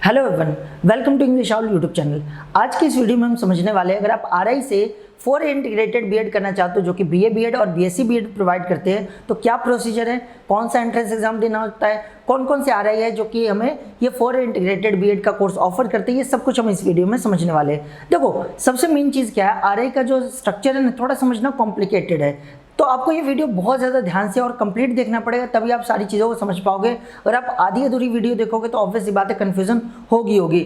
Hello everyone, welcome to English all YouTube channel. आज की इस वीडियो में हम समझने वाले हैं, अगर आप आरआई से 4 इंटीग्रेटेड बीएड करना चाहते हो जो कि बीए बीएड और बीएससी बीएड प्रोवाइड करते हैं, तो क्या प्रोसीजर है, कौन सा एंट्रेंस एग्जाम देना होता है, कौन कौन से आरआई है जो कि हमें ये 4 इंटीग्रेटेड बीएड का कोर्स ऑफर करते हैं, ये सब कुछ हम इस वीडियो में समझने वाले हैं। देखो, सबसे मेन चीज़ क्या है, आरआई का जो स्ट्रक्चर है ना, थोड़ा समझना कॉम्प्लिकेटेड है, तो आपको ये वीडियो बहुत ज़्यादा ध्यान से और कंप्लीट देखना पड़ेगा, तभी आप सारी चीज़ों को समझ पाओगे। अगर आप आधी अधूरी वीडियो देखोगे तो ऑब्वियस सी बात है, कन्फ्यूजन होगी।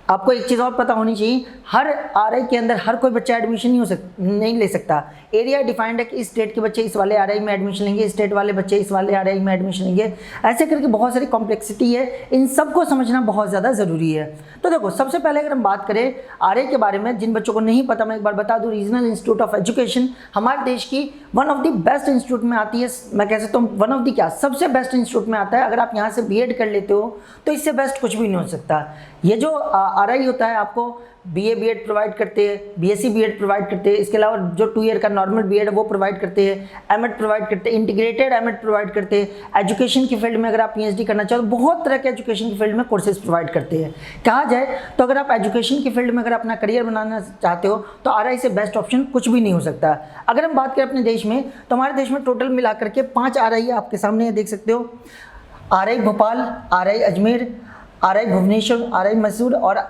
आपको एक चीज़ और पता होनी चाहिए, हर आरआई के अंदर हर कोई बच्चा एडमिशन नहीं ले सकता। एरिया डिफाइंड है कि इस स्टेट के बच्चे इस वाले आरआई में एडमिशन लेंगे, इस स्टेट वाले बच्चे इस वाले आरआई में एडमिशन लेंगे, ऐसे करके बहुत सारी कॉम्प्लेक्सिटी है, इन सबको समझना बहुत ज़्यादा ज़रूरी है। तो देखो, सबसे पहले अगर हम बात करें आरआई के बारे में, जिन बच्चों को नहीं पता मैं एक बार बता दूँ, रीजनल इंस्टीट्यूट ऑफ एजुकेशन हमारे देश की one of the best institute में आती है। मैं कह सकता हूँ वन ऑफ द क्या, सबसे बेस्ट इंस्टीट्यूट में आता है। अगर आप यहाँ से बीएड कर लेते हो तो इससे बेस्ट कुछ भी नहीं हो सकता। ये जो आरआई होता है, आपको बीए बीएड प्रोवाइड करते हैं, बीएससी बीएड प्रोवाइड करते हैं, इसके अलावा जो 2 ईयर का नॉर्मल बीएड है वो प्रोवाइड करते हैं, एमएड प्रोवाइड करते हैं, इंटीग्रेटेड एमएड प्रोवाइड करते हैं। एजुकेशन की फील्ड में अगर आप पीएचडी करना चाहो तो बहुत तरह के एजुकेशन की फील्ड में कोर्सेज प्रोवाइड करते हैं। कहा जाए तो अगर आप एजुकेशन की फील्ड में अगर अपना करियर बनाना चाहते हो तो आरआई से बेस्ट ऑप्शन कुछ भी नहीं हो सकता। अगर हम बात करें अपने देश में, तो हमारे देश में टोटल मिलाकर के 5 आरआई आपके सामने देख सकते हो। RI Bhopal, RI Ajmer, RI Bhubaneswar, RI Mysore और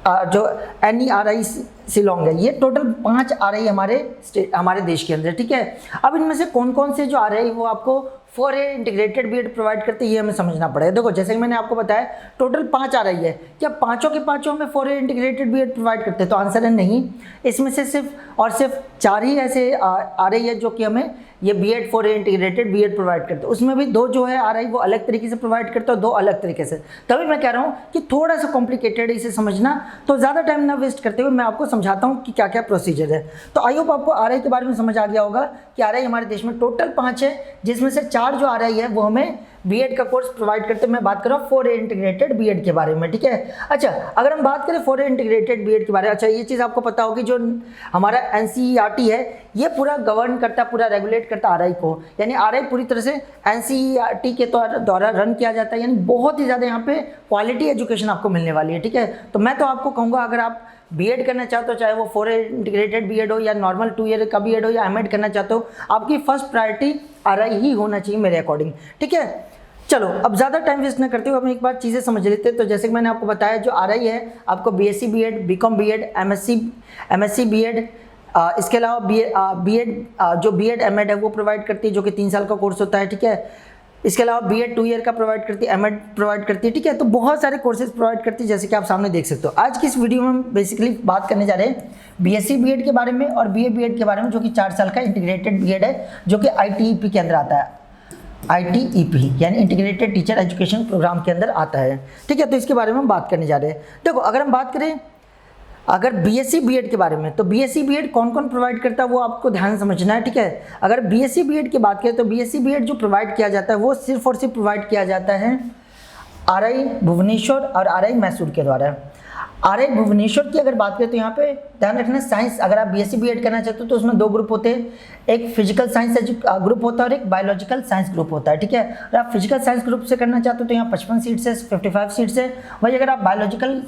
जो NERI शिलोंग है। ये टोटल 5 आरआई हमारे देश के अंदर, ठीक है। अब इनमें से कौन कौन से जो आरआई वो आपको 4 इंटीग्रेटेड बीएड प्रोवाइड करते हैं, ये हमें समझना पड़ेगा। देखो, जैसे कि मैंने आपको बताया टोटल 5 आरआई है, क्या पांचों के पांचों में 4 इंटीग्रेटेड बीएड प्रोवाइड करते हैं? तो आंसर है नहीं। इसमें से सिर्फ 4 ही ऐसे आरआई है जो कि हमें ये बीएड 4 इंटीग्रेटेड बीएड प्रोवाइड करते हैं। उसमें भी 2 जो है आरआई वो अलग तरीके से प्रोवाइड करते हैं, 2 अलग तरीके से। तभी मैं कह रहा हूँ कि थोड़ा सा कॉम्प्लिकेटेड है इसे समझना, तो ज़्यादा टाइम ना वेस्ट करते हुए मैं आपको समझाता हूँ कि क्या क्या प्रोसीजर है। तो आई होप आपको आरआई के बारे में समझ आ गया होगा कि आरआई हमारे देश में टोटल 5 है, जिसमें से 4 जो आरआई है वो हमें बीएड का कोर्स प्रोवाइड करते हैं। मैं बात कर रहा हूँ 4 इंटीग्रेटेड बीएड के बारे में, ठीक है। अच्छा, अगर हम बात करें 4 इंटीग्रेटेड बीएड के बारे में, अच्छा ये चीज़ आपको पता होगी, जो हमारा NCERT है ये पूरा गवर्न करता, पूरा रेगुलेट करता आरआई को, यानी आरआई पूरी तरह से NCERT के द्वारा रन किया जाता है, यानी बहुत ही ज़्यादा यहाँ पे क्वालिटी एजुकेशन आपको मिलने वाली है, ठीक है। तो मैं तो आपको कहूँगा, अगर आप बीएड करना चाहते हो, चाहे वो 4 इंटीग्रेटेड बीएड हो या नॉर्मल 2 ईयर का बीएड हो या एमएड करना चाहते हो, आपकी फर्स्ट प्रायोरिटी आरआई ही होना चाहिए मेरे अकॉर्डिंग, ठीक है। चलो, अब ज़्यादा टाइम वेस्ट ना करते हुए हम एक बार चीज़ें समझ लेते हैं। तो जैसे कि मैंने आपको बताया, जो आरआई है आपको BSc BEd, BCom BEd, MSc BEd, इसके अलावा बीएड जो बीएड एमएड है वो प्रोवाइड करती है, जो कि 3 साल का कोर्स होता है, ठीक है। इसके अलावा बीएड 2 ईयर का प्रोवाइड करती है, एमएड प्रोवाइड करती है, ठीक है। तो बहुत सारे कोर्सेज प्रोवाइड करती है, जैसे कि आप सामने देख सकते हो। आज की इस वीडियो में हम बेसिकली बात करने जा रहे हैं बीएससी बीएड के बारे में और बीए बीएड के बारे में, जो कि 4 साल का इंटीग्रेटेड बीएड है, जो कि ITEP के अंदर आता है। ITEP यानी इंटीग्रेटेड टीचर एजुकेशन प्रोग्राम के अंदर आता है, ठीक है। तो इसके बारे में हम बात करने जा रहे हैं। देखो, अगर हम बात करें अगर बीएससी बीएड के बारे में, तो बीएससी बीएड कौन कौन प्रोवाइड करता है वो आपको ध्यान समझना है, ठीक है। अगर बीएससी बीएड की बात करें तो बीएससी बीएड जो प्रोवाइड किया जाता है वो सिर्फ और सिर्फ प्रोवाइड किया जाता है आरआई भुवनेश्वर और आरआई मैसूर के द्वारा। आरआई भुवनेश्वर की अगर बात करें तो यहाँ पे ध्यान रखना, साइंस अगर आप बीएससी बीएड करना चाहते हो तो उसमें 2 ग्रुप होते हैं, एक फिजिकल साइंस ग्रुप होता है और एक बायोलॉजिकल साइंस ग्रुप होता है, ठीक है। अगर आप फिजिकल साइंस ग्रुप से करना चाहते हो तो यहाँ 55 सीट्स है, 55 सीट्स है। वही अगर आप बायोलॉजिकल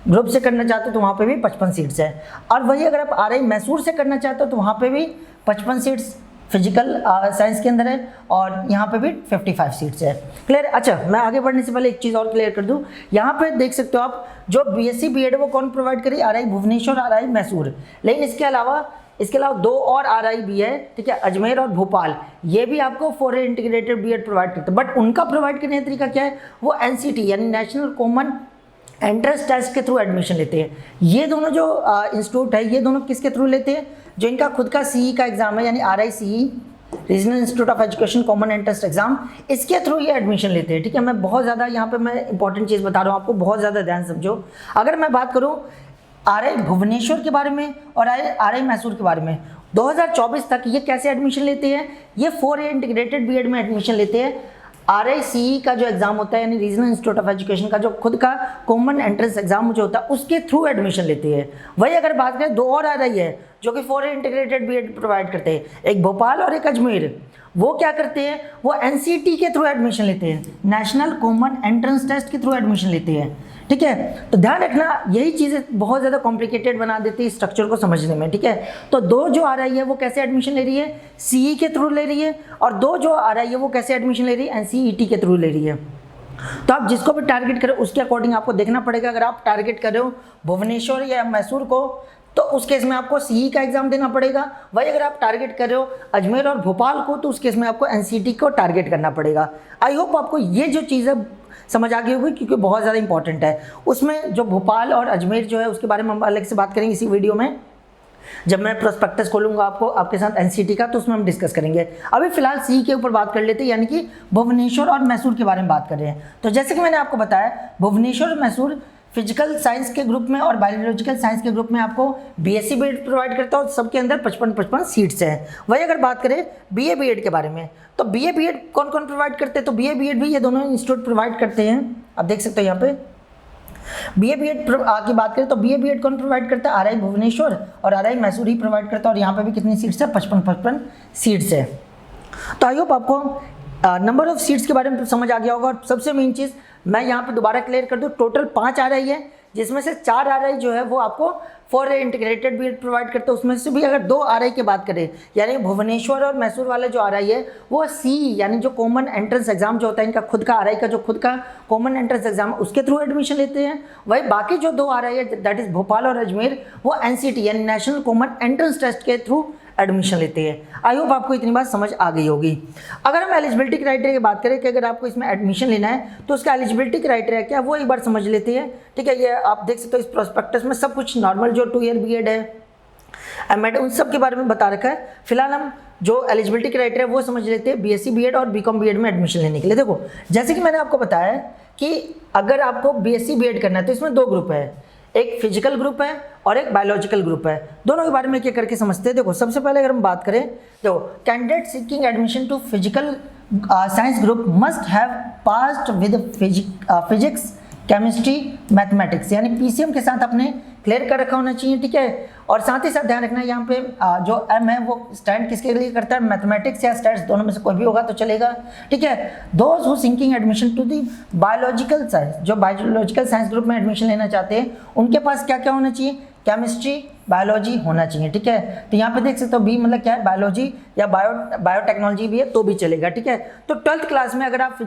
ग्रुप से करना चाहते हो तो वहाँ पर भी 55 सीट्स है। और वही अगर आप आरआई मैसूर से करना चाहते हो तो वहाँ पर भी 55 सीट्स फिजिकल साइंस के अंदर है और यहाँ पे भी 55 सीट्स है। क्लियर? अच्छा, मैं आगे बढ़ने से पहले एक चीज़ और क्लियर कर दूँ। यहाँ पे देख सकते हो आप, जो बीएससी बीएड है वो कौन प्रोवाइड करी? RI Bhubaneswar, RI Mysore. लेकिन इसके अलावा 2 और आरआई भी है, ठीक है, अजमेर और भोपाल। ये भी आपको 4 इंटीग्रेटेड बीएड प्रोवाइड करते हैं, बट उनका प्रोवाइड करने का तरीका क्या है? वो NCT यानी नेशनल कॉमन एंट्रेंस टेस्ट के थ्रू एडमिशन लेते हैं। ये दोनों जो इंस्टीट्यूट है, ये दोनों किसके थ्रू लेते हैं? जो इनका खुद का CE का एग्जाम है, यानी RICE regional institute of education common entrance exam, इसके थ्रू ये एडमिशन लेते हैं, ठीक है। मैं बहुत ज़्यादा यहाँ पे मैं इंपॉर्टेंट चीज़ बता रहा हूँ आपको, बहुत ज़्यादा ध्यान समझो। अगर मैं बात करूँ आरआई भुवनेश्वर के बारे में और आरआई मैसूर के बारे में, 2024 तक ये कैसे एडमिशन लेते हैं? ये 4 इंटीग्रेटेड बीएड में एडमिशन लेते हैं। RICE का जो एग्जाम होता है, यानी रीजनल इंस्टीट्यूट ऑफ एजुकेशन का जो खुद का कॉमन एंट्रेंस एग्जाम जो होता है, उसके थ्रू एडमिशन लेते हैं। वही अगर बात करें 2 और आरआई है जो कि 4 इंटीग्रेटेड बीएड प्रोवाइड करते हैं, एक भोपाल और एक अजमेर। वो क्या करते हैं, वो एनसीटी के थ्रू एडमिशन लेते हैं, नेशनल कॉमन एंट्रेंस टेस्ट के थ्रू एडमिशन लेते हैं। ठीक है, तो ध्यान रखना यही चीज़ें बहुत ज़्यादा कॉम्प्लिकेटेड बना देती है स्ट्रक्चर को समझने में। ठीक है, तो 2 जो आ रही है वो कैसे एडमिशन ले रही है, सीई के थ्रू ले रही है, और 2 जो आ रही है वो कैसे एडमिशन ले रही है, एनसीईटी के थ्रू ले रही है। तो आप जिसको भी टारगेट करें उसके अकॉर्डिंग आपको देखना पड़ेगा। अगर आप टारगेट कर रहे हो भुवनेश्वर या मैसूर को, तो उस केस में आपको सीई का एग्जाम देना पड़ेगा। वही अगर आप टारगेट कर रहे हो अजमेर और भोपाल को, तो उस केस में आपको एनसीटी को टारगेट करना पड़ेगा। आई होप आपको ये जो चीज़ है समझ आ गई होगी, क्योंकि बहुत ज़्यादा इंपॉर्टेंट है। उसमें जो भोपाल और अजमेर जो है उसके बारे में हम अलग से बात करेंगे इसी वीडियो में। जब मैं प्रोस्पेक्टस खोलूंगा आपको आपके साथ एनसीटी का, तो उसमें हम डिस्कस करेंगे। अभी फिलहाल सी के ऊपर बात कर लेते हैं, यानी कि भुवनेश्वर और मैसूर के बारे में बात कर रहे हैं। तो जैसे कि मैंने आपको बताया, भुवनेश्वर और मैसूर फिजिकल साइंस के ग्रुप में और बायोलॉजिकल साइंस के ग्रुप में आपको बीएससी बीएड प्रोवाइड करता है, और सबके अंदर 55 सीट्स हैं। वही अगर बात करें बीए बीएड के बारे में, तो बीए बीएड कौन कौन प्रोवाइड करते हैं, तो बीए बीएड भी ये दोनों इंस्टीट्यूट प्रोवाइड करते हैं। आप देख सकते हो यहाँ पे बीए बीएड की बात करें तो बीए बीएड कौन प्रोवाइड करता है, आरआई भुवनेश्वर और आरआई मैसूर ही प्रोवाइड करता है। और यहाँ पे भी कितनी सीट्स है, 55 सीट्स है। तो आई होप आपको नंबर ऑफ सीट्स के बारे में समझ आ गया होगा। और सबसे मेन चीज़ मैं यहाँ पे दोबारा क्लियर कर दूँ, टोटल 5 आ रही है, जिसमें से 4 RI जो है वो आपको फॉर इंटीग्रेटेड बीएड प्रोवाइड करते हैं। उसमें से भी अगर 2 RI की बात करें, यानी भुवनेश्वर और मैसूर वाले जो RI है वो CE यानी जो कॉमन एंट्रेंस एग्जाम जो होता है इनका खुद का RI का जो खुद का कॉमन एंट्रेंस एग्जाम उसके थ्रू एडमिशन लेते हैं। वही बाकी जो 2 RI है दैट इज भोपाल और अजमेर, वो NCT यानी नेशनल कॉमन एंट्रेंस टेस्ट के थ्रू एडमिशन लेते हैं। आई होप आपको इतनी बात समझ आ गई होगी। अगर हम एलिजिबिलिटी क्राइटेरिया की बात करें कि अगर आपको इसमें एडमिशन लेना है तो उसका एलिजिबिलिटी क्राइटेरिया क्या है वो एक बार समझ लेते हैं। ठीक है, ये आप देख सकते हो इस प्रोस्पेक्टस में सब कुछ नॉर्मल जो 2 ईयर बीएड है, एमएड, उन सब के बारे में बता रखा है। फिलहाल हम जो एलिजिबिलिटी क्राइटेरिया वो समझ लेते हैं बीएससी बीएड और बीकॉम बीएड में एडमिशन लेने के लिए। देखो जैसे कि मैंने आपको बताया कि अगर आपको बीएससी बीएड करना है तो इसमें 2 ग्रुप है, एक फिजिकल ग्रुप है और एक बायोलॉजिकल ग्रुप है। दोनों के बारे में क्या करके समझते हैं। देखो सबसे पहले अगर हम बात करें, देखो candidate seeking admission to physical science group must have passed with physics chemistry mathematics, यानी पीसीएम के साथ अपने क्लियर कर रखा होना चाहिए। ठीक है, और साथ ही साथ ध्यान रखना यहाँ पे जो एम है वो स्टैंड किसके लिए करता है, मैथमेटिक्स या स्टैट्स, दोनों में से कोई भी होगा तो चलेगा। ठीक है, those who seeking admission to the biological science, जो बायोलॉजिकल साइंस ग्रुप में एडमिशन लेना चाहते हैं उनके पास क्या क्या होना चाहिए, केमिस्ट्री बायोलॉजी होना चाहिए। ठीक है, तो यहाँ पे देख सकते हो बी मतलब क्या है, बायोलॉजी या बायोटेक्नोलॉजी भी है तो भी चलेगा। ठीक है, तो 12th क्लास में अगर आप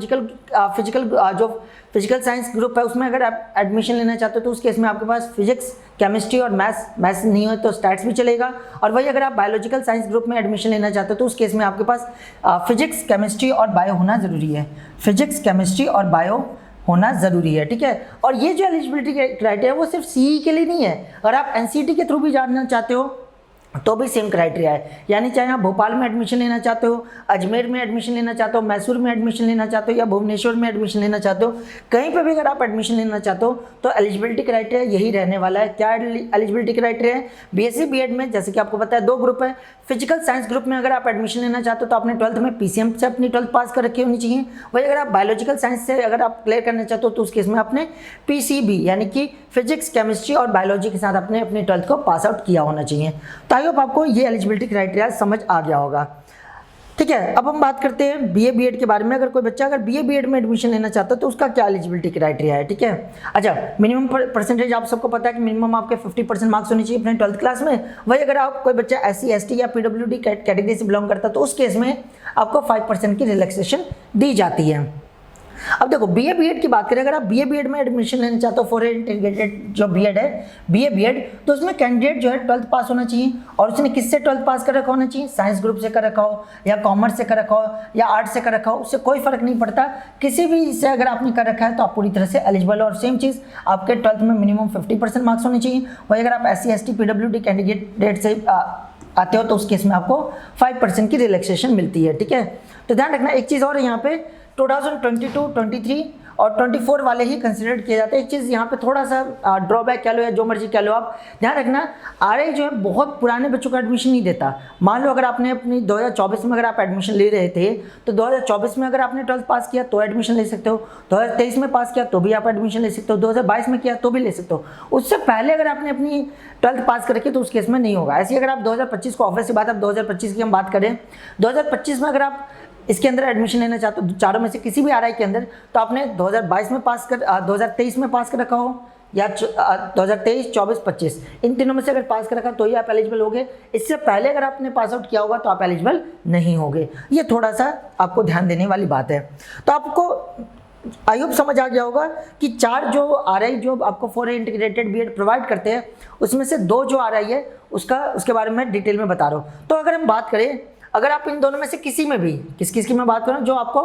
जो फिजिकल साइंस ग्रुप है उसमें अगर आप एडमिशन लेना चाहते हो तो उस केस में आपके पास फिजिक्स केमिस्ट्री और मैथ्स नहीं हो तो स्टैट्स भी चलेगा। और वही अगर आप बायोलॉजिकल साइंस ग्रुप में एडमिशन लेना चाहते हो तो उस केस में आपके पास फिजिक्स केमिस्ट्री और बायो होना ज़रूरी है, फिजिक्स केमिस्ट्री और बायो होना ज़रूरी है। ठीक है, और ये जो एलिजिबिलिटी क्राइटेरिया वो सिर्फ सीई के लिए नहीं है, अगर आप एनसीटी के थ्रू भी जानना चाहते हो तो भी सेम क्राइटेरिया है। यानी चाहे आप भोपाल में एडमिशन लेना चाहते हो, अजमेर में एडमिशन लेना चाहते हो, मैसूर में एडमिशन लेना चाहते हो या भुवनेश्वर में एडमिशन लेना चाहते हो, कहीं पे भी अगर आप एडमिशन लेना चाहते हो तो एलिजिबिलिटी क्राइटेरिया यही रहने वाला है। क्या एलिजिबिलिटी क्राइटेरिया है, बीएससी बीएड में जैसे कि आपको पता है 2 ग्रुप है। फिजिकल साइंस ग्रुप में अगर आप एडमिशन लेना चाहते हो तो आपने 12th में पीसीएम से अपनी 12th पास कर रखी होनी चाहिए। वही अगर आप बायोलॉजिकल साइंस से अगर आप क्लियर करना चाहते हो तो उस केस में आपने पीसीबी यानी कि फिजिक्स केमिस्ट्री और बायोलॉजी के साथ अपने अपनी 12th को पास आउट किया होना चाहिए। तो आई होप आपको ये एलिजिबिलिटी क्राइटेरिया समझ आ गया होगा। ठीक है, अब हम बात करते हैं बीए बीएड के बारे में। अगर कोई बच्चा अगर बीए बीएड में एडमिशन लेना चाहता है तो उसका क्या एलिजिबिलिटी क्राइटेरिया है। ठीक है, अच्छा मिनिमम परसेंटेज आप सबको पता है कि मिनिमम आपके 50% मार्क्स होने चाहिए अपने 12th क्लास में। वही अगर आप कोई बच्चा SC ST या PWD कैटेगरी से बिलोंग करता है तो उस केस में आपको 5% की रिलैक्सेशन दी जाती है। अब देखो बीए बीएड की बात करें, अगर आप बीए बीएड में एडमिशन लेना चाहते हो फॉर इंटीग्रेटेड जो बीएड है बीए बीएड, तो उसमें कैंडिडेट जो है 12th पास होना चाहिए। और उसने किससे 12th पास कर रखा होना चाहिए, साइंस ग्रुप से कर रखा हो या कॉमर्स से कर रखा हो या आर्ट्स से कर रखा हो, उससे कोई फर्क नहीं पड़ता। किसी भी से अगर आपने कर रखा है तो आप पूरी तरह से एलिजिबल। और सेम चीज़ आपके 12th में मिनिमम 50% मार्क्स होने चाहिए। वही अगर आप SC ST PWD कैंडिडेट से आते हो तो उस केस में आपको 5% की रिलैक्सेशन मिलती है। ठीक है, तो ध्यान रखना एक चीज़ और यहाँ पे 2022-23 और 24 वाले ही कंसिडर किए जाते हैं। एक चीज़ यहाँ पे थोड़ा सा ड्रॉबैक कह लो या जो मर्जी कह लो, आप ध्यान रखना आरआई जो है बहुत पुराने बच्चों को एडमिशन नहीं देता। मान लो अगर आपने अपनी 2024 में अगर आप एडमिशन ले रहे थे तो 2024 में अगर आपने 12th पास किया तो एडमिशन ले सकते हो, 2023 में पास किया तो भी आप एडमिशन ले सकते हो, 2022 में किया तो भी ले सकते हो। उससे पहले अगर आपने अपनी 12th पास कर रखी तो उस केस में नहीं होगा। ऐसे अगर आप 2025 को, ऑब्वियस सी बात, आप 2025 की हम बात करें, 2025 में अगर आप इसके अंदर एडमिशन लेना चाहते हो चारों में से किसी भी आरआई के अंदर, तो आपने 2022 में पास कर 2023 में पास कर रखा हो या 2023, 24, 25 इन तीनों में से अगर पास कर रखा तो ही आप एलिजिबल होगे। इससे पहले अगर आपने पास आउट किया होगा तो आप एलिजिबल नहीं होगे। ये थोड़ा सा आपको ध्यान देने वाली बात है। तो आपको आई होप समझ आ गया होगा कि 4 जो आरआई जो आपको फॉर इंटीग्रेटेड बीएड प्रोवाइड करते हैं उसमें से 2 जो आरआई है उसके बारे में डिटेल में बता रहा हूँ। तो अगर हम बात करें, अगर आप इन दोनों में से किसी में भी किस की मैं बात करूँ, जो आपको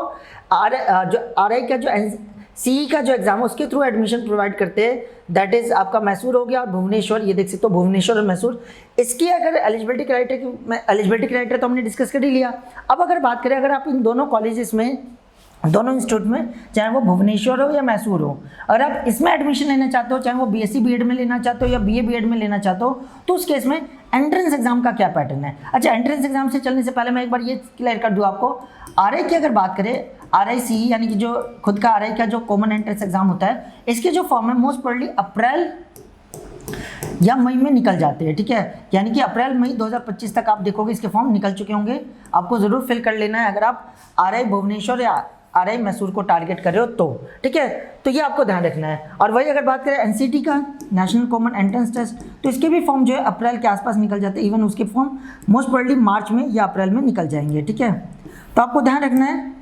आरआई का जो सीई का जो एग्जाम है उसके थ्रू एडमिशन प्रोवाइड करते हैं, दैट इज आपका मैसूर हो गया और भुवनेश्वर, ये देख सकते हो भुवनेश्वर और मैसूर। इसकी अगर एलिजिबिलिटी क्राइटेरिया तो हमने डिस्कस कर ही लिया। अब अगर बात करें, अगर आप इन दोनों कॉलेजेस में, दोनों इंस्टीट्यूट में, चाहे वो भुवनेश्वर हो या मैसूर हो, अगर आप इसमें एडमिशन लेना चाहते हो, चाहे वो बीएससी बीएड में लेना चाहते हो या बीए बीएड में लेना चाहते हो, तो उस केस में एंट्रेंस एग्जाम का क्या पैटर्न है। अच्छा, एंट्रेंस एग्जाम से चलने से पहले मैं एक बार ये क्लियर कर दूं आपको, आरआई की अगर बात करें, आरआई सी यानी कि जो खुद का आरआई का जो कॉमन एंट्रेंस एग्जाम होता है, इसके जो फॉर्म है मोस्ट प्रोबेबली अप्रैल या मई में निकल जाते हैं, ठीक है। यानी कि अप्रैल मई 2025 तक आप देखोगे इसके फॉर्म निकल चुके होंगे। आपको ज़रूर फिल कर लेना है अगर आप आरआई भुवनेश्वर या आरआई मैसूर को टारगेट कर रहे हो तो, ठीक है। तो ये आपको ध्यान रखना है। और वही अगर बात करें एनसीटी का, नेशनल कॉमन एंट्रेंस टेस्ट, तो इसके भी फॉर्म जो है अप्रैल के आसपास निकल जाते हैं। इवन उसके फॉर्म मोस्ट प्रोबेबली मार्च में या अप्रैल में निकल जाएंगे, ठीक है। तो आपको ध्यान रखना है,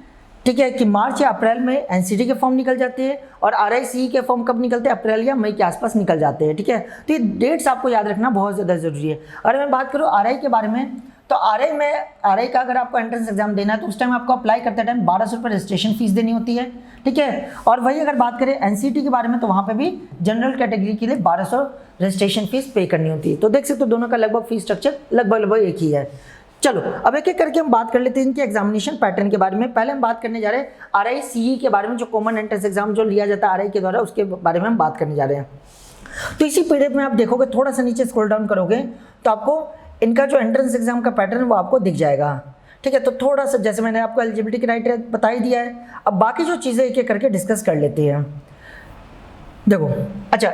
ठीक है, कि मार्च या अप्रैल में एनसीटी के फॉर्म निकल जाते हैं और आरआईसी के फॉर्म कब निकलते हैं, अप्रैल या मई के आसपास निकल जाते हैं, ठीक है। तो ये डेट्स आपको याद रखना बहुत ज़्यादा ज़रूरी है। अगर मैं बात करूँ आरआई के बारे में, तो आरआई का अगर आपको एंट्रेंस एग्जाम देना है तो उस टाइम आपको अप्लाई करते टाइम 1200 रुपये रजिस्ट्रेशन फीस देनी होती है, ठीक है। और वही अगर बात करें एनसीटी के बारे में, तो वहाँ पे भी जनरल कैटेगरी के लिए 1200 रजिस्ट्रेशन फीस पे करनी होती है। तो देख सकते हो दोनों का लगभग फीस स्ट्रक्चर लगभग एक ही है। चलो अब एक एक करके हम बात कर लेते हैं इनके एग्जामिनेशन पैटर्न के बारे में। पहले हम बात करने जा रहे हैं आरआई सीई के बारे में, जो कॉमन एंट्रेंस एग्जाम जो लिया जाता है आरआई के द्वारा, उसके बारे में हम बात करने जा रहे हैं। तो इसी पीडीएफ में आप देखोगे, थोड़ा सा नीचे स्क्रॉल डाउन करोगे तो आपको इनका जो एंट्रेंस एग्जाम का पैटर्न वो आपको दिख जाएगा, ठीक है। तो थोड़ा सा जैसे मैंने आपको एलिजिबिलिटी क्राइटेरिया बता ही दिया है, अब बाकी जो चीज़ें एक एक करके डिस्कस कर लेते हैं। देखो, अच्छा,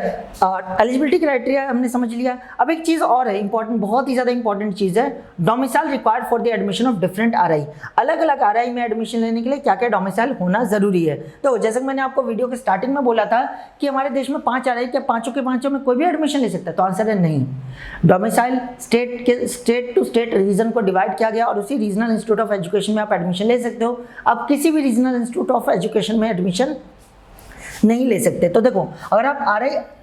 एलिजिबिलिटी क्राइटेरिया हमने समझ लिया। अब एक चीज़ और है इंपॉर्टेंट, बहुत ही ज़्यादा इंपॉर्टेंट चीज़ है, domicile required for the admission of different RI. अलग अलग आरआई में एडमिशन लेने के लिए क्या क्या डोमिसाइल होना ज़रूरी है। तो जैसे कि मैंने आपको वीडियो के स्टार्टिंग में बोला था कि हमारे देश में 5 आरआई, क्या पाँचों के पाँचों में कोई भी एडमिशन ले सकता है, तो आंसर है नहीं। Domicile state to state region को डिवाइड किया गया और उसी रीजनल इंस्टीट्यूट ऑफ एजुकेशन में आप एडमिशन ले सकते हो। आप किसी भी रीजनल इंस्टीट्यूट ऑफ एजुकेशन में एडमिशन नहीं ले सकते। तो देखो, अगर आप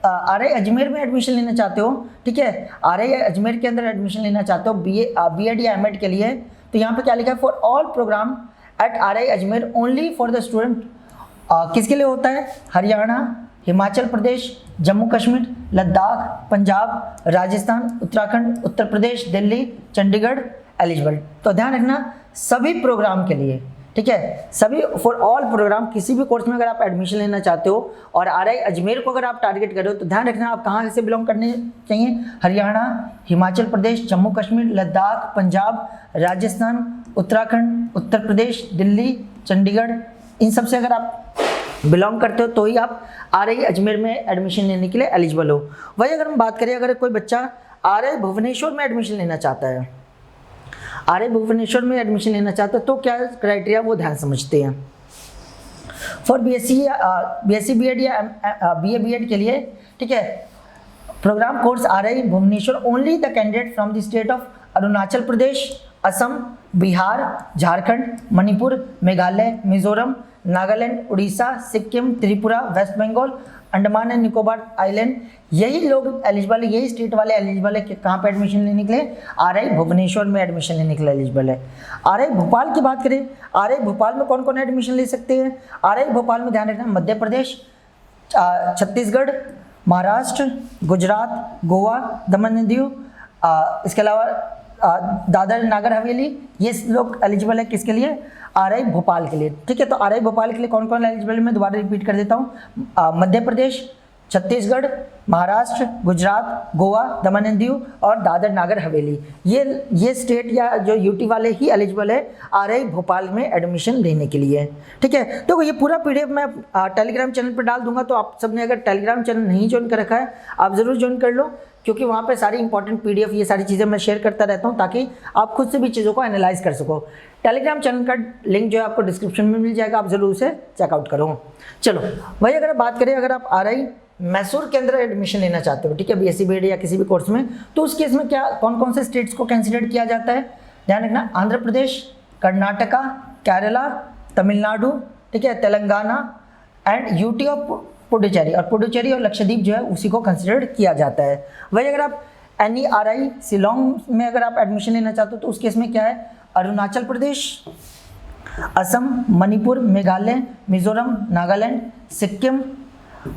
आरआई अजमेर में एडमिशन लेना चाहते हो, ठीक है, आरआई अजमेर के अंदर एडमिशन लेना चाहते हो बीएड या एमएड के लिए, तो यहाँ पे क्या लिखा है, for all program at RI Ajmer only for the student. किसके लिए होता है, हरियाणा, हिमाचल प्रदेश, जम्मू कश्मीर, लद्दाख, पंजाब, राजस्थान, उत्तराखंड, उत्तर प्रदेश, दिल्ली, चंडीगढ़ एलिजिबल। तो ध्यान रखना सभी प्रोग्राम के लिए, ठीक है, सभी फॉर ऑल प्रोग्राम, किसी भी कोर्स में अगर आप एडमिशन लेना चाहते हो और आरआई अजमेर को अगर आप टारगेट कर रहे हो, तो ध्यान रखना आप कहाँ से बिलोंग करने चाहिए, हरियाणा, हिमाचल प्रदेश, जम्मू कश्मीर, लद्दाख, पंजाब, राजस्थान, उत्तराखंड, उत्तर प्रदेश, दिल्ली, चंडीगढ़, इन सब से अगर आप बिलोंग करते हो तो ही आप आरआई अजमेर में एडमिशन लेने के लिए एलिजिबल हो। वही अगर हम बात करें, अगर कोई बच्चा आरआई भुवनेश्वर में एडमिशन लेना चाहता है, आरआई भुवनेश्वर में एडमिशन लेना चाहते हैं, तो क्या क्राइटेरिया वो ध्यान समझते हैं। फॉर बीएससी बीएड या बीए बीएड के लिए, ठीक है, program course RI Bhubaneswar only the candidate from the state of Arunachal Pradesh, Assam, Bihar, Jharkhand, Manipur, Meghalaya, Mizoram, Nagaland, Orissa, Sikkim, Tripura, West Bengal, Andaman and Nicobar island, यही लोग एलिजिबल है, यही स्टेट वाले एलिजिबल है कि कहाँ पे एडमिशन लेने के लिए, आरआई भुवनेश्वर में एडमिशन लेने के लिए एलिजिबल है। आरआई भोपाल की बात करें, आरआई भोपाल में कौन कौन एडमिशन ले सकते हैं, आरआई भोपाल में ध्यान रखना मध्य प्रदेश, छत्तीसगढ़, महाराष्ट्र, गुजरात, गोवा, दमन एंड दीव, इसके अलावा दादर नागर हवेली, ये लोग एलिजिबल है किसके लिए? आरआई भोपाल के लिए। ठीक है, तो आरआई भोपाल के लिए कौन कौन एलिजिबल है मैं दोबारा रिपीट कर देता हूँ। मध्य प्रदेश, छत्तीसगढ़, महाराष्ट्र, गुजरात, गोवा, दमन एंड दीव और दादर नागर हवेली, ये स्टेट या जो यूटी वाले ही एलिजिबल है आरआई भोपाल में एडमिशन लेने के लिए। ठीक है, तो ये पूरा पीडीएफ मैं टेलीग्राम चैनल पर डाल दूंगा, तो आप सबने अगर टेलीग्राम चैनल नहीं ज्वाइन कर रखा है आप ज़रूर ज्वाइन कर लो, क्योंकि वहाँ पे सारी इंपॉर्टेंट पीडीएफ ये सारी चीज़ें मैं शेयर करता रहता हूँ ताकि आप खुद से भी चीज़ों को एनालाइज कर सको। टेलीग्राम चैनल का लिंक जो है आपको डिस्क्रिप्शन में मिल जाएगा, आप ज़रूर उसे चेकआउट करो। चलो वही अगर आप बात करें, अगर आप आरआई मैसूर के अंदर एडमिशन लेना चाहते हो, ठीक है, बीएससी बीएड या किसी भी कोर्स में, तो उस केस में क्या कौन कौन से स्टेट्स को कंसिडर किया जाता है? ध्यान रखना, आंध्र प्रदेश, कर्नाटका, केरला, तमिलनाडु, ठीक है, Telangana and UT of Puducherry, और पुडुचेरी और लक्षद्वीप जो है उसी को कंसिडर किया जाता है। वही अगर आप NERI शिलोंग में अगर आप एडमिशन लेना चाहते हो तो उस केस में क्या है? अरुणाचल प्रदेश, असम, मणिपुर, मेघालय, मिजोरम, नागालैंड, सिक्किम,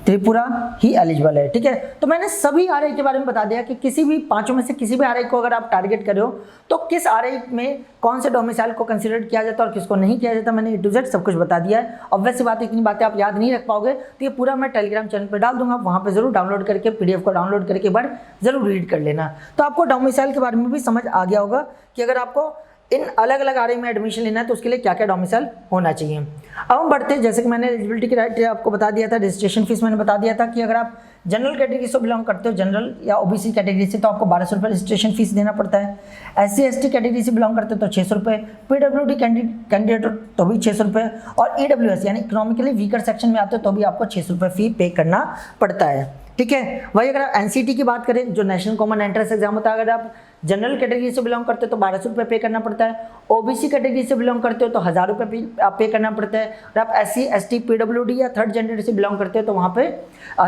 त्रिपुरा ही एलिजिबल है। ठीक है, तो मैंने सभी आरआई के बारे में बता दिया कि किसी भी पांचों में से किसी भी आरआई को अगर आप टारगेट कर रहे हो तो किस आरआई में कौन से डोमिसाइल को कंसीडर किया जाता है और किसको नहीं किया जाता, मैंने A to Z सब कुछ बता दिया है। ऑब्वियस सी बात है, इतनी बातें आप याद नहीं रख पाओगे, तो ये पूरा मैं टेलीग्राम चैनल पर डाल दूंगा, वहाँ पर जरूर डाउनलोड करके पीडीएफ को डाउनलोड करके एक बार जरूर रीड कर लेना। तो आपको डोमिसाइल के बारे में भी समझ आ गया होगा कि अगर आपको इन अलग अलग आरआई में एडमिशन लेना है तो उसके लिए क्या क्या डोमिसाइल होना चाहिए। अब हम बढ़ते हैं, जैसे कि मैंने एलिजिबिलिटी क्राइटेरिया आपको बता दिया था, रजिस्ट्रेशन फीस मैंने बता दिया था कि अगर आप जनरल कैटेगरी से बिलोंग करते हो, जनरल या ओबीसी कैटेगरी से, तो आपको 1200 रुपये रजिस्ट्रेशन फीस देना पड़ता है। SC/ST कैटेगरी से बिलोंग करते हो तो 600 रुपये, PWD कैंडिडेट तो भी 600 रुपये, और EWS यानी इकोनॉमिकली वीकर सेक्शन में आते हो तो भी आपको 600 रुपये फी पे करना पड़ता है। ठीक है, वही अगर NCT की बात करें, जो नेशनल कॉमन एंट्रेंस एग्जाम होता है, अगर आप जनरल कैटेगरी से बिलोंग करते हो तो 1200 रुपये पे करना पड़ता है। ओबीसी कैटेगरी से बिलोंग करते हो तो 1000 रुपये पे करना पड़ता है। और आप SC/ST PWD या थर्ड जेंडर से बिलोंग करते हो तो वहाँ पे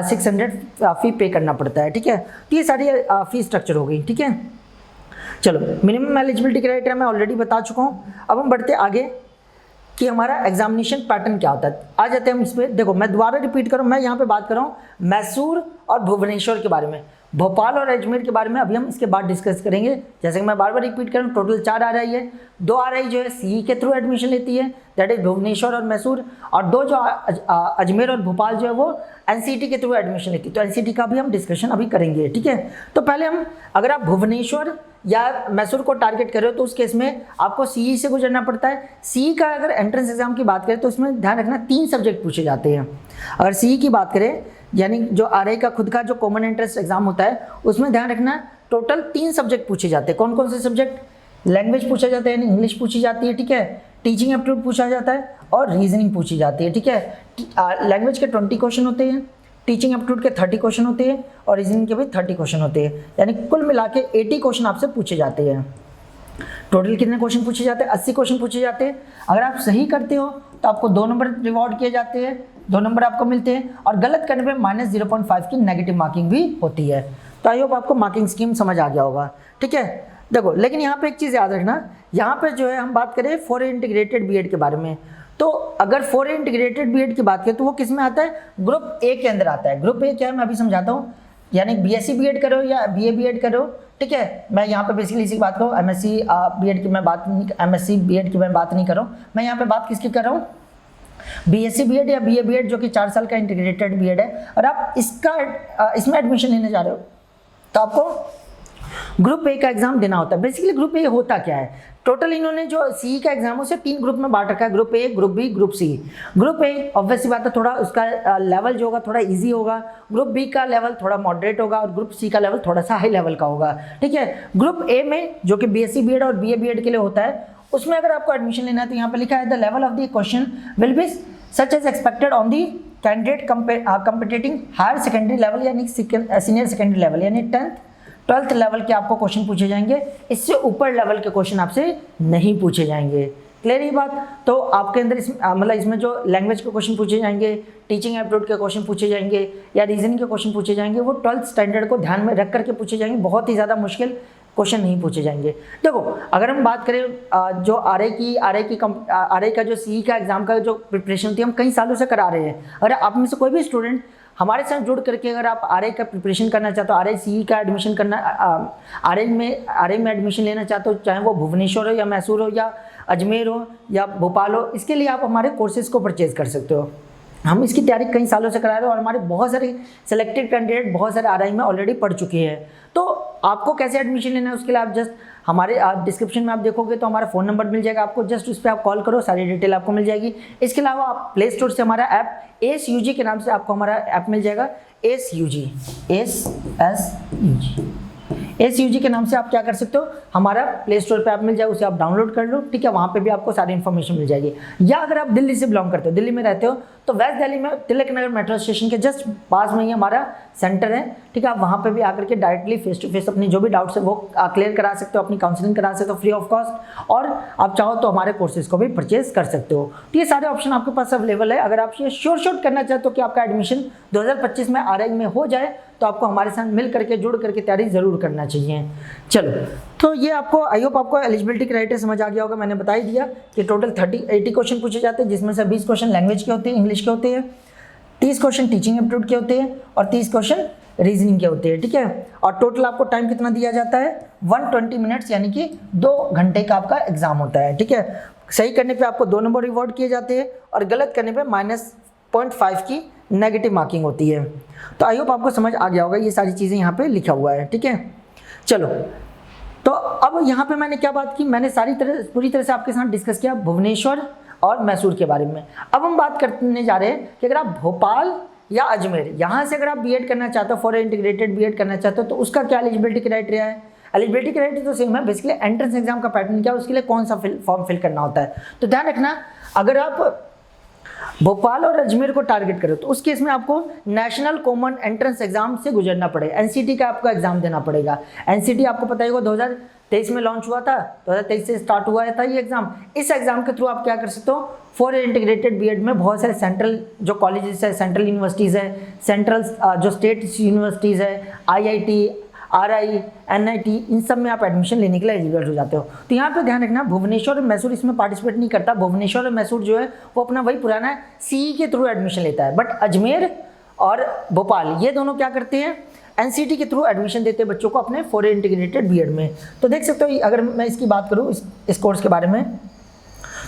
600 फी पे करना पड़ता है। ठीक है, तो ये सारी फी स्ट्रक्चर हो गई। ठीक है, चलो मिनिमम एलिजिबिलिटी क्राइटेरिया मैं ऑलरेडी बता चुका हूँ। अब हम बढ़ते आगे कि हमारा एग्जामिनेशन पैटर्न क्या होता है। आ जाते हैं हम इस पर। देखो मैं दोबारा रिपीट करूँ, मैं यहाँ पे बात कर रहा हूँ मैसूर और भुवनेश्वर के बारे में, भोपाल और अजमेर के बारे में अभी हम इसके बाद डिस्कस करेंगे। जैसे कि मैं बार बार रिपीट करूँ, टोटल 4 आरआई है, 2 आरआई जो है सीई के थ्रू एडमिशन लेती है, दैट इज भुवनेश्वर और मैसूर, और 2 जो अजमेर और भोपाल जो है वो एनसीटी के थ्रू एडमिशन लेती है। तो एनसीटी का भी हम डिस्कशन अभी करेंगे। ठीक है, तो पहले हम अगर आप भुवनेश्वर या मैसूर को टारगेट कर रहे हो तो उस केस में आपको सीई से गुजरना पड़ता है। सीई का अगर एंट्रेंस एग्जाम की बात करें तो इसमें ध्यान रखना 3 सब्जेक्ट पूछे जाते हैं। अगर सीई की बात करें यानी जो आरआई का खुद का जो कॉमन एंट्रेंस एग्जाम होता है उसमें ध्यान रखना टोटल 3 सब्जेक्ट पूछे जाते हैं। कौन कौन से सब्जेक्ट? लैंग्वेज पूछा जाता है, यानी इंग्लिश पूछी जाती है। ठीक है, टीचिंग एप्टीट्यूड पूछा जाता है और रीजनिंग पूछी जाती है। ठीक है, लैंग्वेज के 20 क्वेश्चन होते हैं, टीचिंग एप्टीट्यूड के 30 क्वेश्चन होते हैं और रीजनिंग के भी 30 क्वेश्चन होते हैं, यानी कुल मिला के 80 क्वेश्चन आपसे पूछे जाते हैं। टोटल कितने क्वेश्चन पूछे जाते हैं? 80 क्वेश्चन पूछे जाते हैं। अगर आप सही करते हो तो आपको 2 नंबर रिवॉर्ड किए जाते हैं, 2 नंबर आपको मिलते हैं, और गलत करने पे -0.5 की नेगेटिव मार्किंग भी होती है। तो आई होप आपको मार्किंग स्कीम समझ आ गया होगा। ठीक है, देखो लेकिन यहाँ पे एक चीज़ याद रखना, यहाँ पे जो है हम बात करें 4A इंटीग्रेटेड बीएड के बारे में, तो अगर 4A इंटीग्रेटेड बीएड की बात करें तो वो किस में आता है? ग्रुप ए के अंदर आता है। ग्रुप ए क्या है मैं अभी समझाता हूँ, यानी बीएससी बीएड करो या बीए बीएड करो। ठीक है, मैं यहाँ पे बेसिकली इसी की बात करूँ, एमएससी बीएड की मैं बात नहीं, एमएससी बीएड की मैं बात नहीं कर रहा हूँ, मैं यहाँ पे बात किसकी कर रहा हूँ? बीएससी बीएड या बीए बीएड, जो कि 4 साल का इंटीग्रेटेड बीएड है, और आप इसमें एडमिशन लेने जा रहे हो तो आपको ग्रुप ए का एग्जाम देना होता है। बेसिकली ग्रुप ए होता क्या है? टोटल इन्होंने जो सीई का एग्जाम उसे 3 ग्रुप में बांट रखा है, group A, group B, group C. Group A obvious सी बात है थोड़ा उसका लेवल जो होगा थोड़ा इजी होगा, ग्रुप बी का लेवल थोड़ा मॉडरेट होगा और ग्रुप सी का लेवल थोड़ा सा हाई लेवल का होगा। ठीक है, ग्रुप ए में जो कि बीएससी बीएड और बीए बीएड के लिए होता है, उसमें अगर आपको एडमिशन लेना है तो यहाँ पे लिखा है the level of the question will be such as expected on the candidate competing higher secondary level यानी सीनियर सेकेंडरी लेवल, यानी 10th 12th लेवल के आपको क्वेश्चन पूछे जाएंगे, इससे ऊपर लेवल के क्वेश्चन आपसे नहीं पूछे जाएंगे। क्लियर ये बात? तो आपके अंदर मतलब इसमें जो लैंग्वेज के क्वेश्चन पूछे जाएंगे, टीचिंग एप्टीट्यूड के क्वेश्चन पूछे जाएंगे या रीजनिंग के क्वेश्चन पूछे जाएंगे, वो 12th स्टैंडर्ड को ध्यान में रख करके पूछे जाएंगे, बहुत ही ज़्यादा मुश्किल क्वेश्चन नहीं पूछे जाएंगे। देखो अगर हम बात करें जो आरआई का जो सीई का एग्जाम का जो प्रिपरेशन थी हम कई सालों से करा रहे हैं, अगर आप में से कोई भी स्टूडेंट हमारे साथ जुड़ करके अगर आप आरआई का प्रिपरेशन करना चाहते हो, आरआई सीई का एडमिशन करना, आरआई में एडमिशन लेना चाहते हो, चाहे वो भुवनेश्वर हो या मैसूर हो या अजमेर हो या भोपाल हो, इसके लिए आप हमारे कोर्सेज़ को परचेज़ कर सकते हो। हम इसकी तैयारी कई सालों से करा रहे हैं और हमारे बहुत सारे सिलेक्टेड कैंडिडेट बहुत सारे आरआई में ऑलरेडी पढ़ चुके हैं। तो आपको कैसे एडमिशन लेना है उसके लिए आप जस्ट हमारे डिस्क्रिप्शन में आप देखोगे तो हमारा फ़ोन नंबर मिल जाएगा आपको, जस्ट उस पर आप कॉल करो, सारी डिटेल आपको मिल जाएगी। इसके अलावा आप प्ले स्टोर से हमारा ऐप ASUG के नाम से आपको हमारा ऐप मिल जाएगा, ASUG के नाम से आप क्या कर सकते हो, हमारा प्ले स्टोर पे ऐप मिल जाए, उसे आप डाउनलोड कर लो, ठीक है। वहाँ पे भी आपको सारी इन्फॉर्मेशन मिल जाएगी। या अगर आप दिल्ली से बिलोंग करते हो, दिल्ली में रहते हो, तो वेस्ट दिल्ली में तिलक नगर मेट्रो स्टेशन के जस्ट पास में ही हमारा सेंटर है, ठीक है। आप वहाँ पे भी आकर के डायरेक्टली फेस टू फेस अपनी जो भी डाउट्स है वो क्लियर करा सकते हो, अपनी काउंसलिंग करा सकते हो फ्री ऑफ कॉस्ट, और आप चाहो तो हमारे कोर्सेज को भी परचेज कर सकते हो। तो ये सारे ऑप्शन आपके पास अवेलेबल है। अगर आप ये श्योर शॉट करना चाहते हो कि आपका एडमिशन 2025 में आरआई में हो जाए, तो आपको हमारे साथ मिल करके जुड़ करके तैयारी ज़रूर करना चाहिए। चलो, तो ये आपको आई होप आपको एलिजिबिलिटी क्राइटेरिया समझ आ गया होगा। मैंने बता ही दिया कि टोटल 80 क्वेश्चन पूछे जाते हैं, जिसमें से 20 क्वेश्चन लैंग्वेज के होते हैं, इंग्लिश के होते हैं, 30 क्वेश्चन टीचिंग एप्टीट्यूड के होते हैं और 30 क्वेश्चन रीजनिंग के होते हैं, ठीक है। और टोटल आपको टाइम कितना दिया जाता है, 120 मिनट्स, यानी कि 2 घंटे का आपका एग्जाम होता है, ठीक है। सही करने पे आपको 2 नंबर रिवॉर्ड किए जाते हैं और गलत करने पे -0.5 की नेगेटिव मार्किंग होती है। तो आई होप आपको समझ आ गया होगा, ये सारी चीज़ें यहाँ पे लिखा हुआ है, ठीक है। चलो, तो अब यहाँ पे मैंने क्या बात की, मैंने पूरी तरह से आपके साथ डिस्कस किया भुवनेश्वर और मैसूर के बारे में। अब हम बात करने जा रहे हैं कि अगर आप भोपाल या अजमेर, यहाँ से अगर आप बीएड करना चाहते हो, फॉर इंटीग्रेटेड बीएड करना चाहते हो, तो उसका क्या एलिजिबिलिटी क्राइटेरिया है। एलिजिबिलिटी क्राइटेरिया तो सेम है, बेसिकली एंट्रेंस एग्जाम का पैटर्न क्या है, उसके लिए कौन सा फॉर्म फिल करना होता है। तो ध्यान रखना, अगर आप भोपाल और अजमेर को टारगेट करो तो उस केस में आपको नेशनल कॉमन एंट्रेंस एग्जाम से गुजरना पड़ेगा, एनसीटी का आपको एग्जाम देना पड़ेगा। एनसीटी आपको पता ही होगा 2023 में लॉन्च हुआ था, 2023 से स्टार्ट हुआ था ये एग्जाम। इस एग्जाम के थ्रू आप क्या कर सकते हो, फॉर इंटीग्रेटेड बीएड में बहुत सारे सेंट्रल जो कॉलेजेस है, सेंट्रल यूनिवर्सिटीज़ है, सेंट्रल जो स्टेट यूनिवर्सिटीज़ है, IIT, RI, NIT, इन सब में आप एडमिशन लेने के लिए एलिजिबल हो जाते हो। तो यहाँ पे ध्यान रखना, भुवनेश्वर और मैसूर इसमें पार्टिसिपेट नहीं करता। भुवनेश्वर और मैसूर जो है वो अपना वही पुराना CE के थ्रू एडमिशन लेता है, बट अजमेर और भोपाल ये दोनों क्या करते हैं, NCT के थ्रू एडमिशन देते हैं बच्चों को अपने फॉर इंटीग्रेटेड बीएड में। तो देख सकते हो, अगर मैं इसकी बात करूँ इस कोर्स के बारे में,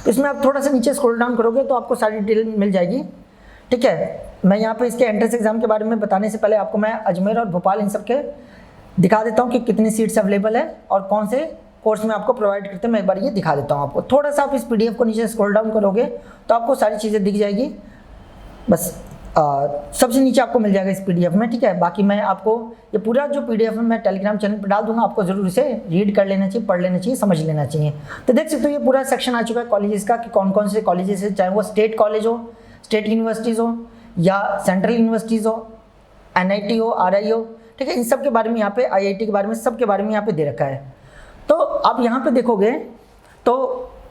तो इसमें आप थोड़ा सा नीचे स्क्रॉल डाउन करोगे तो आपको सारी डिटेल मिल जाएगी, ठीक है। मैं यहाँ पे इसके एंट्रेंस एग्जाम के बारे में बताने से पहले आपको मैं अजमेर और भोपाल इन सब के दिखा देता हूँ कि कितनी सीट्स अवेलेबल है और कौन से कोर्स में आपको प्रोवाइड करते हैं। मैं एक बार ये दिखा देता हूँ आपको। थोड़ा सा आप इस PDF को नीचे स्क्रॉल डाउन करोगे तो आपको सारी चीज़ें दिख जाएगी। बस सबसे नीचे आपको मिल जाएगा इस PDF में, ठीक है। बाकी मैं आपको ये पूरा जो PDF है मैं टेलीग्राम चैनल पर डाल दूंगा, आपको ज़रूर इसे रीड कर लेना चाहिए, पढ़ लेना चाहिए, समझ लेना चाहिए। तो देख सकते हो ये पूरा सेक्शन आ चुका है कॉलेजेस का कि कौन कौन से कॉलेजेस है, चाहे वो स्टेट कॉलेज हो, स्टेट यूनिवर्सिटीज़ हो या सेंट्रल यूनिवर्सिटीज़ हो, NIT हो, RI हो, ठीक है। इन सब के बारे में यहाँ पे, IIT के बारे में, सब के बारे में यहाँ पे दे रखा है। तो आप यहाँ पे देखोगे तो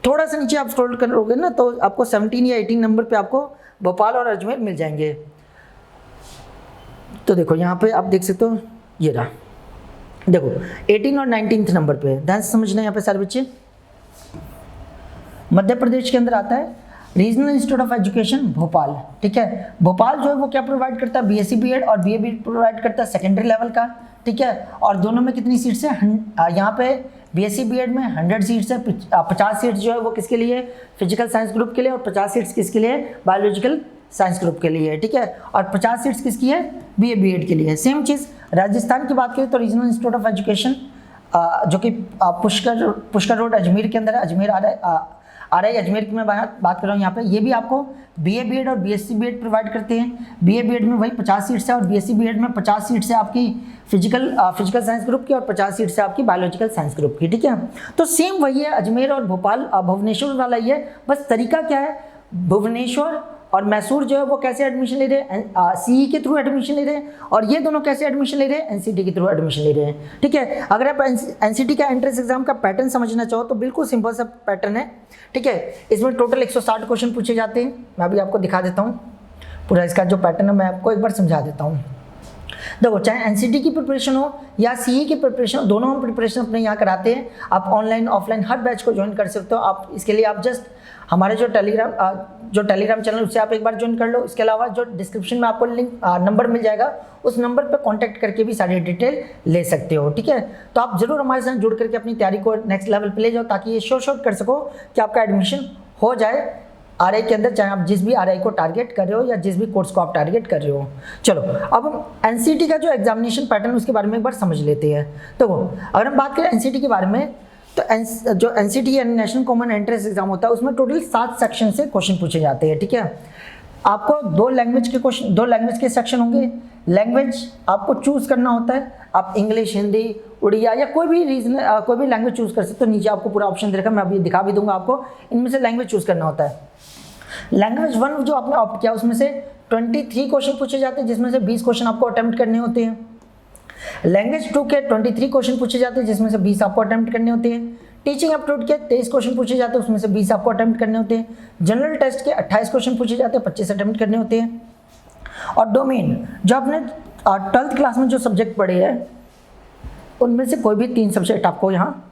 थोड़ा सा नीचे आप स्क्रॉल करोगे ना तो आपको 17 या 18 नंबर पे आपको भोपाल और अजमेर मिल जाएंगे। तो देखो यहाँ पे आप देख सकते हो, ये रहा, देखो 18 और 19 नंबर पे। ध्यान से समझना यहाँ पे सारे बच्चे। मध्य प्रदेश के अंदर आता है regional institute of education Bhopal, ठीक है। भोपाल जो है वो क्या प्रोवाइड करता है, BSc बीएड और BA बीएड प्रोवाइड करता है सेकेंडरी लेवल का, ठीक है। और दोनों में कितनी सीट्स है, यहाँ पे BSc बीएड में 100 सीट्स है, 50 सीट्स जो है वो किसके लिए, फिजिकल साइंस ग्रुप के लिए, और 50 सीट्स किसके लिए, बायोलॉजिकल साइंस ग्रुप के लिए, ठीक है। और 50 सीट्स किसकी है, BA बीएड के लिए। सेम चीज़ राजस्थान की बात करें तो रीजनल इंस्टीट्यूट ऑफ एजुकेशन जो कि पुष्कर रोड अजमेर के अंदर है, अजमेर RI अजमेर की मैं बात कर रहा हूँ यहाँ पे। ये भी आपको BA बीएड और BSc बीएड प्रोवाइड करते हैं। BA बीएड में वही 50 सीट्स है और BSc बीएड में 50 सीट्स है आपकी फिजिकल साइंस ग्रुप की और 50 सीट्स है आपकी बायोलॉजिकल साइंस ग्रुप की, ठीक है। तो सेम वही है, अजमेर और भोपाल भुवनेश्वर वाला ही है, बस तरीका क्या है, भुवनेश्वर और मैसूर जो है वो कैसे एडमिशन ले रहे हैं, CE के थ्रू एडमिशन ले रहे हैं, और ये दोनों कैसे एडमिशन ले रहे हैं, NCT के थ्रू एडमिशन ले रहे हैं, ठीक है। अगर आप NCT का एंट्रेंस एग्जाम का पैटर्न समझना चाहो तो बिल्कुल सिंपल सा पैटर्न है, ठीक है। इसमें टोटल 160 क्वेश्चन पूछे जाते हैं। मैं अभी आपको दिखा देता हूँ पूरा इसका जो पैटर्न है, मैं आपको एक बार समझा देता हूँ। देखो, चाहे एनसीटी की प्रिपरेशन हो या सीई की प्रिपरेशन हो, दोनों हम प्रिपरेशन अपने यहाँ कराते हैं। आप ऑनलाइन ऑफलाइन हर बैच को ज्वाइन कर सकते हो। आप इसके लिए आप जस्ट हमारे जो टेलीग्राम चैनल उससे आप एक बार ज्वाइन कर लो। इसके अलावा जो डिस्क्रिप्शन में आपको लिंक नंबर मिल जाएगा, उस नंबर पर कॉन्टैक्ट करके भी सारी डिटेल ले सकते हो, ठीक है। तो आप जरूर हमारे साथ जुड़ करके अपनी तैयारी को नेक्स्ट लेवल पे ले जाओ, ताकि ये श्योर कर सको कि आपका एडमिशन हो जाए आरआई के अंदर, चाहे आप जिस भी आरआई को टारगेट कर रहे हो या जिस भी कोर्स को आप टारगेट कर रहे हो। चलो, अब हम एनसीटी का जो एग्जामिनेशन पैटर्न उसके बारे में एक बार समझ लेते हैं। तो अगर हम बात करें एनसीटी के बारे में, तो जो एनसीटी यानी नेशनल कॉमन एंट्रेंस एग्जाम होता है, उसमें टोटल 7 सेक्शन से क्वेश्चन पूछे जाते हैं, ठीक है। आपको 2 लैंग्वेज के सेक्शन होंगे। लैंग्वेज आपको चूज करना होता है, आप इंग्लिश, हिंदी, उड़िया या कोई भी लैंग्वेज चूज कर सकते हो। नीचे आपको पूरा ऑप्शन दे रखा है, मैं अभी दिखा भी दूंगा आपको। इनमें से लैंग्वेज चूज करना होता है। लैंग्वेज 1 जो आपने ऑप्ट किया, उसमें से 23 क्वेश्चन पूछे जाते हैं, जिसमें से 20 क्वेश्चन आपको अटेम्प्ट करने होते हैं। लैंग्वेज 2 के 23 क्वेश्चन पूछे जाते हैं, जिसमें से 20 आपको अटेम्प्ट करने होते हैं। टीचिंग एप्टीट्यूड के 23 क्वेश्चन पूछे जाते हैं, उसमें से 20 आपको अटेम्प्ट करने होते हैं। जनरल टेस्ट के 28 क्वेश्चन पूछे जाते हैं, 25 अटेम्प्ट करने होते हैं। और डोमेन, जो आपने 12th क्लास में जो सब्जेक्ट पढ़े हैं, उनमें से कोई भी 3 सब्जेक्ट आपको यहाँ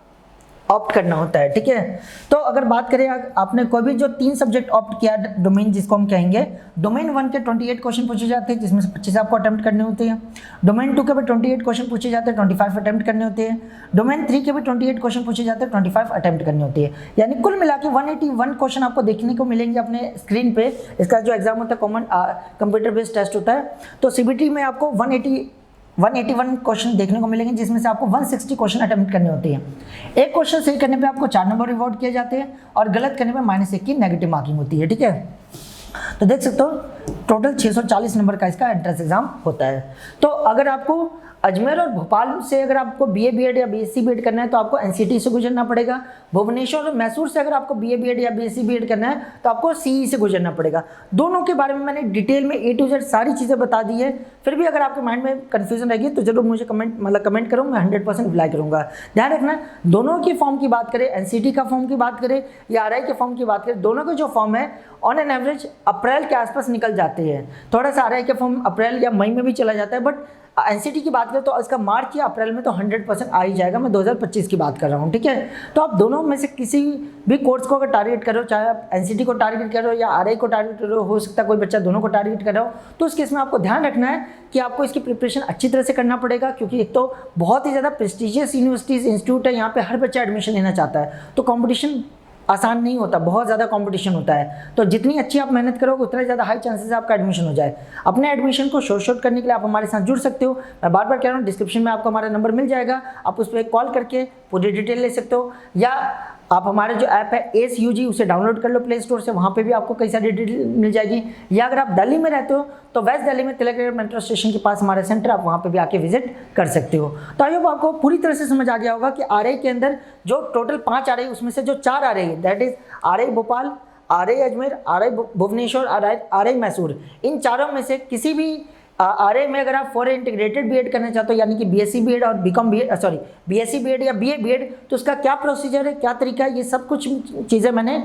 ऑप्ट करना होता है, ठीक है। तो अगर बात करें, आपने कोई भी जो 3 सब्जेक्ट ऑप्ट किया, डोमेन जिसको हम कहेंगे, डोमेन 1 के 28 क्वेश्चन पूछे जाते हैं, जिसमें से 25 आपको अटेम्प्ट करने होते हैं। डोमेन 2 के भी 28 क्वेश्चन पूछे जाते हैं, 25 अटेम्प्ट करने होते हैं। डोमेन 3 के भी 28 क्वेश्चन पूछे जाते हैं, 25 अटेम्प्ट करने होती है। यानी कुल मिला के 181 क्वेश्चन आपको देखने को मिलेंगे अपने स्क्रीन पे। इसका जो एग्जाम होता है कॉमन कंप्यूटर बेस्ड टेस्ट होता है, तो सीबीटी में आपको 181 क्वेश्चन देखने को मिलेंगे, जिसमें से आपको 160 क्वेश्चन अटेम्प्ट करने होते हैं। एक क्वेश्चन सही करने पे आपको 4 नंबर रिवॉर्ड किए जाते हैं और गलत करने पे -1 की नेगेटिव मार्किंग होती है, ठीक है। तो देख सकते हो टोटल 640 नंबर का इसका एंट्रेंस एग्जाम होता है। तो अगर आपको अजमेर और भोपाल से अगर आपको बीए बीएड या बीएससी बीएड करना है, तो आपको एनसीटी से गुजरना पड़ेगा। भुवनेश्वर और मैसूर से अगर आपको बीए बीएड या बीएससी बीएड करना है, तो आपको सीई से गुजरना पड़ेगा। दोनों के बारे में मैंने डिटेल में A to Z सारी चीज़ें बता दी है। फिर भी अगर आपके माइंड में कन्फ्यूजन रहेगी तो जरूर मुझे कमेंट करो, मैं 100% रिप्लाई करूँगा। ध्यान रखना, दोनों की फॉर्म की बात करें, एनसीटी का फॉर्म की बात करें या आरआई के फॉर्म की बात करें, दोनों के जो फॉर्म है ऑन एन एवरेज अप्रैल के आसपास निकल जाते हैं। थोड़ा सा आरआई के फॉर्म अप्रैल या मई में भी चला जाता है, बट एनसीटी की बात करें तो इसका मार्च या अप्रैल में तो 100% आ ही जाएगा। मैं 2025 की बात कर रहा हूँ, ठीक है। तो आप दोनों में से किसी भी कोर्स को अगर टारगेट कर रहे हो, चाहे आप एनसीटी को टारगेट कर रहे हो या आरआई को टारगेट कर रहे हो सकता है कोई बच्चा दोनों को टारगेट कर रहा हो, तो उस केस में आपको ध्यान रखना है कि आपको इसकी प्रिपरेशन अच्छी तरह से करना पड़ेगा, क्योंकि एक तो बहुत ही ज़्यादा प्रेस्टिजियस यूनिवर्सिटीज़ इंस्टीट्यूट है, यहाँ पर हर बच्चा एडमिशन लेना चाहता है, तो कॉम्पिटिशन आसान नहीं होता, बहुत ज़्यादा कंपटीशन होता है। तो जितनी अच्छी आप मेहनत करोगे उतना ज़्यादा हाई चांसेस है आपका एडमिशन हो जाए। अपने एडमिशन को शॉर्ट करने के लिए आप हमारे साथ जुड़ सकते हो। मैं बार बार कह रहा हूँ, डिस्क्रिप्शन में आपको हमारा नंबर मिल जाएगा, आप उस पर कॉल करके पूरी डिटेल ले सकते हो, या आप हमारे जो ऐप है ACUG उसे डाउनलोड कर लो प्ले स्टोर से, वहाँ पे भी आपको कई सारी डिटेल मिल जाएगी। या अगर आप दिल्ली में रहते हो तो वेस्ट दिल्ली में तिलक मेट्रो स्टेशन के पास हमारा सेंटर, आप वहाँ पे भी आके विजिट कर सकते हो। तो आई होप आपको पूरी तरह से समझ आ गया होगा कि आरआई के अंदर जो टोटल 5 आरआई, उसमें से जो 4 आरआई है, that is RI Bhopal, RI Ajmer, RI Bhubaneswar, RI Mysore, इन चारों में से किसी भी आरआई में अगर आप फॉर इंटीग्रेटेड बीएड करना चाहते हो, यानी कि बीएससी बीएड और बीकॉम बीएड, बीएससी बीएड या बीए बीएड, तो उसका क्या प्रोसीजर है, क्या तरीका है, ये सब कुछ चीज़ें मैंने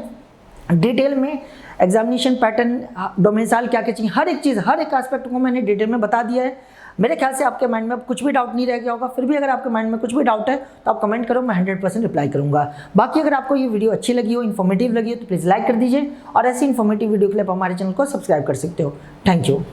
डिटेल में एग्जामिनेशन पैटर्न, डोमेन साल क्या क्या चाहिए, हर एक चीज़, हर एक एस्पेक्ट को मैंने डिटेल में बता दिया है। मेरे ख्याल से आपके माइंड में अब कुछ भी डाउट नहीं रह गया होगा। फिर भी अगर आपके माइंड में कुछ भी डाउट है तो आप कमेंट करो, मैं 100% रिप्लाई करूंगा। बाकी अगर आपको ये वीडियो अच्छी लगी हो, इन्फॉर्मेटिव लगी हो, तो प्लीज़ लाइक कर दीजिए, और ऐसी इन्फॉर्मेटिव वीडियो के लिए आप हमारे चैनल को सब्सक्राइब कर सकते हो। Thank you.